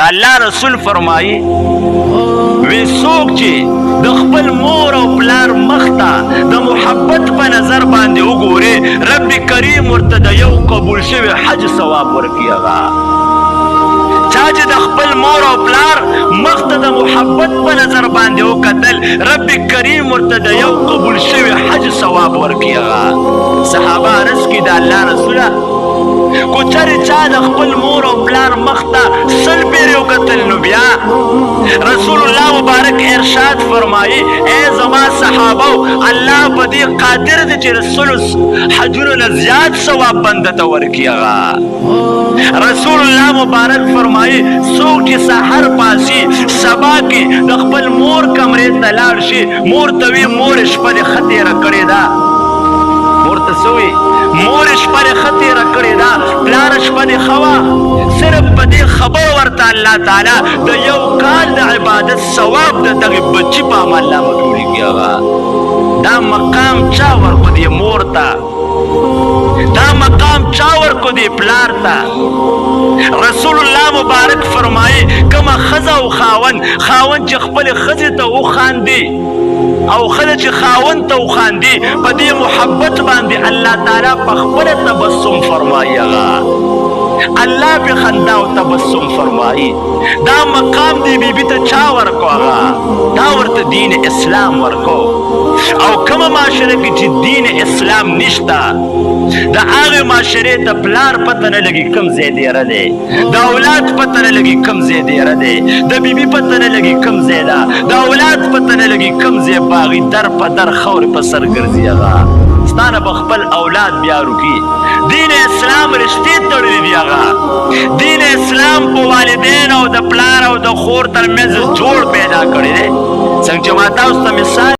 دا الله رسول فرمایي وی څوک چې د خپل مور او پلار مخته د محبت په نظر باندې وګوري رب کریم ورته د یو قبول شوی حج ثواب ورکړي. هغه چا چې د خپل مور او پلار مخته د محبت په نظر باندې وکتل رب کریم ورته د یو قبول شوی حج ثواب ورکړي. هغه صحابه عرض کړي د الله رسوله کو چرې چا د خپل مور او پلار مخته سل پیرې وکتل نو بیا رسول الله مبارک ارشاد فرمایي ای زما صحابه الله په دې قادر دی چې رسول حجونو نه زیات ثواب بنده ته ورکړي. هغه رسول الله مبارک فرمایي څوک چې سحر پاسي سبا کې د خپل مور کمرې ته لاړ شي مور ته وي مور شپه دې ښه تېره کړې ده مور ته څه وي مور شپه دې ښه تېره کړې ده پلار شپه دې ښه وه صرف په دې خبر ورته الله تعالی د یو کال د عبادت ثواب د دغې بچي په عمل نامه جوړېږي. هغه دا مقام چا ورکو دې مور ته دا مقام چا ورکو دې پلار ته رسول الله مبارک فرمایي کومه ښځه او خاوند چې خپلې ښځې ته وخاندي او ښځه چې خاوند ته وخاندي په دې محبت باندې الله تعالی په خپله تبسم فرمایي. هغه الله په خندا او تبسم فرمایي. دا مقام دی بیبي ته چا ورکو؟ هغه دا ورته دین اسلام ورکو. او کومه معاشره کې چې دین اسلام نشته د هغې معاشرې ته پلار پته نه لګي کوم ځای دیره دی د اولاد پته نه لګي کوم ځای دیره دی د بیبي پته نه لګي کوم ځای ده د اولاد پته نه لګي کوم ځای باغي در په در خاورې په سر ګرځي. هغه ستا نه به خپل اولاد بیا روکي. دین اسلام رشتې تړلي دي. هغه دین اسلام په والدین او د پلار او د خور ترمنځ جوړ پیدا کړی دی. څنګه چې ما تاسو ته مثال